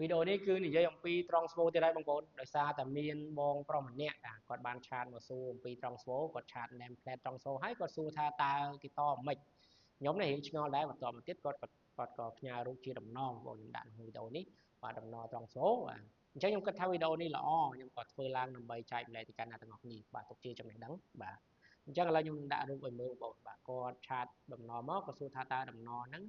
វីដេអូនេះគឺនិយាយអំពីត្រង់ស្វូទៀតហើយបងប្អូនដោយសារតែមានបងប្រុសម្នាក់គាត់បានឆាតមកសួរអំពីត្រង់ស្វូគាត់ឆាត name plate ត្រង់ស្វូហើយគាត់សួរថាតើគេតមិនខ្ញុំនេះរៀងឆ្ងល់ដែរបន្តមកទៀតគាត់ក៏ផ្ញើរូបជាដំណងបងខ្ញុំដាក់ក្នុងវីដេអូនេះបាទដំណងត្រង់ស្វូបាទអញ្ចឹងខ្ញុំគិតថាវីដេអូនេះល្អខ្ញុំក៏ធ្វើឡើងដើម្បីចែកម្លែកទៅកាន់អ្នកទាំងអស់គ្នាបាទទុកជាចំណេះដឹងបាទអញ្ចឹងឥឡូវខ្ញុំនឹងដាក់រូបឲ្យមើលបងប្អូនបាទគាត់ឆាតដំណងមកគាត់សួរថាតើដំណងហ្នឹង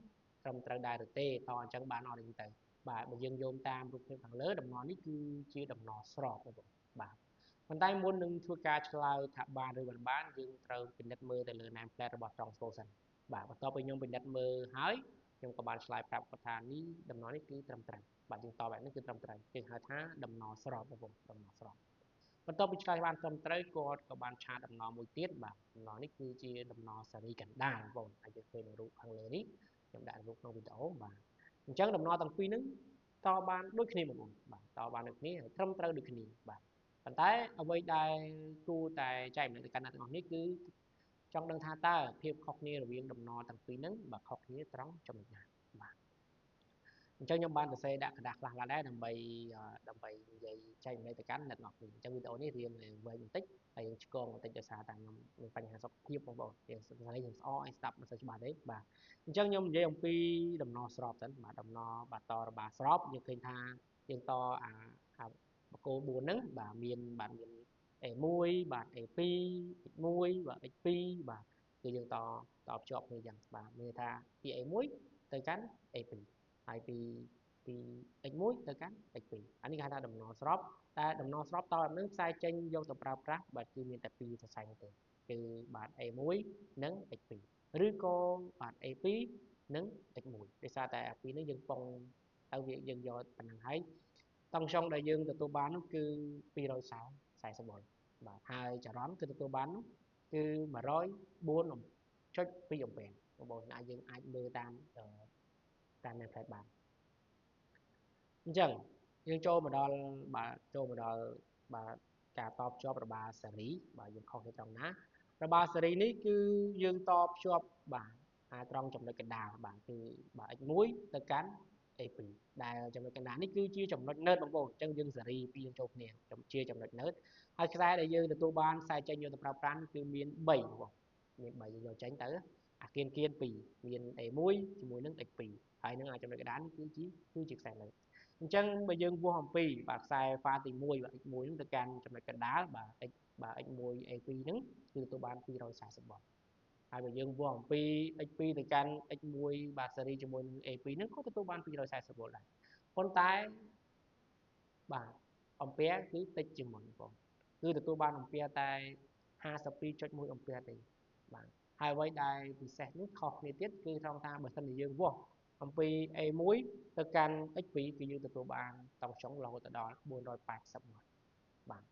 ត្រឹមត្រូវដែរឬទេតអញ្ចឹងបានអត់ទេទៅបាទបើយើងយោងតាមរូបភាពខាងលើដំណរនេះគឺជាដំណរស្របបងប្អូនបាទប៉ុន្តែមុននឹងធ្វើការឆ្លើយថាបានឬមិនបានយើងត្រូវពិនិត្យមើលទៅលើ name plate របស់ត្រង់ស្ពោសិនបាទបន្ទាប់ពីខ្ញុំពិនិត្យមើលហើយខ្ញុំក៏បានឆ្លើយប្រាប់គាត់ថានេះដំណរនេះគឺត្រឹមត្រូវបាទយើងតបបែបនេះគឺត្រឹមត្រូវគេហៅថាដំណរស្របបងប្អូនដំណរស្របបន្ទាប់ពីឆ្លើយបានត្រឹមត្រូវគាត់ក៏បានឆាតដំណរមួយទៀតបាទដំណរនេះគឺជាដំណរសេរីកណ្ដាលបងប្អូនហើយយើងឃើញរូបខាងលើនេះខ្ញុំដាក់រូបក្នុងវីដេអូបាទអញ្ចឹងដំណរទាំងពីរហ្នឹងតបានដូចគ្នាបងប្អូនបាទតបានដូចគ្នាត្រឹមត្រូវដូចគ្នាបាទប៉ុន្តែអ្វីដែលគួរតែចែកម្លែកទៅកាន់អ្នកទាំងអស់នេះគឺចង់ដឹងថាតើភាពខុសគ្នារវាងដំណរទាំងពីរហ្នឹងបាទខុសគ្នាត្រង់ចំណុចណាបាទអញ្ចឹងខ្ញុំបានសរសេរដាក់กระดาษខ្លះៗដែរដើម្បីនិយាយចែកម្លែកទៅកាន់អ្នកទាំងអស់គ្នាអញ្ចឹងវីដេអូនេះរៀងវែងបន្តិចហើយយើងឆ្កងបន្តិចដោយសារតែខ្ញុំមានបញ្ហាសុខភាពបងប្អូនយើងសរសេរយើងស្អកឲ្យស្ដាប់មិនសូវច្បាស់ទេបាទអញ្ចឹងខ្ញុំនិយាយអំពីដំណរស្របសិនបាទដំណរបាទតរបាស្របយើងឃើញថាយើងតអាបកគោ4ហ្នឹងបាទមាន A1 បាទ A2 X1 បាទ X2 បាទគឺយើងតភ្ជាប់គ្នាយ៉ាងបាទមានថាពី A1 ទៅកាន់ A2 ហើយពី x1 ទៅកាន់ x2 អានេះគេហៅថាដំណរស្របតែដំណរស្របតើនឹងផ្សាយចេញយកទៅប្រើប្រាស់បាទគឺមានតែពីរសរសៃទេគឺបាទ A1 និង x2 ឬក៏បាទ A2 និង x1 ដោយសារតែអាពីរនេះយើងពងទៅវាយើងយកប៉ុណ្ណឹងហើយតង់ចុងដែលយើងទទួលបាននោះគឺ240វ៉ុលបាទហើយចរន្តគឺទទួលបាននោះគឺ104.2អំពែបងប្អូនយើងអាចមើលតាម website បានអញ្ចឹងយើងចូលមកដល់បាទការតភ្ជាប់របាសេរីបាទយើងខុសនៅត្រង់ណារបាសេរីនេះគឺយើងតភ្ជាប់បាទត្រង់ចំណុចកណ្ដាលបាទគឺបាទ x1 ទៅកាន់ A2 ដែលចំណុចកណ្ដាលនេះគឺជាចំណុច node បងប្អូនអញ្ចឹងយើងសេរីពីយើងចូលគ្នាជាចំណុច node ហើយខ្សែដែលយើងទទួលបានខ្សែចេញយកទៅប្រើប្រាស់គឺមាន3បងប្អូនមាន3យើងយកចេញទៅអាគៀន2មាន A1 ជាមួយនឹង X2 ហើយនឹងចំណុចកណ្ដាលនេះគឺជាខ្សែ node អញ្ចឹងបើយើងវាស់អំពីបាទខ្សែហ្វាទី1បាទ x1 ហ្នឹងទៅកាន់ចំណុចកណ្ដាលបាទ x1 A2 ហ្នឹងគឺទទួលបាន240វ៉ុលហើយបើយើងវាស់អំពី x2 ទៅកាន់ x1 បាទសេរីជាមួយនឹង A2 ហ្នឹងក៏ទទួលបាន240វ៉ុលដែរប៉ុន្តែបាទអំពែគឺតិចជាងមុនបងគឺទទួលបានអំពែតែ52.1អំពែទេបាទហើយអ្វីដែលពិសេសនេះខុសគ្នាទៀតគឺត្រង់ថាបើសិនជាយើងវាស់អំពី A1 ទៅកាន់ X2 គឺយើងទទួលបានតង់ចុងរហូតដល់480វ៉ុលបាទ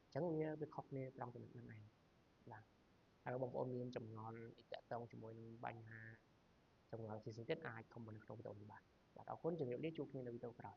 អញ្ចឹងវាខុសគ្នាត្រង់ចំណុចហ្នឹងឯងបាទហើយបងប្អូនមានចម្ងល់អីតាក់ទងជាមួយនឹងបញ្ហាចម្ងល់ផ្សេងៗទៀតអាចខមមិនក្នុងវីដេអូនេះបាទអរគុណជំរាបលាជួបគ្នានៅវីដេអូក្រោយ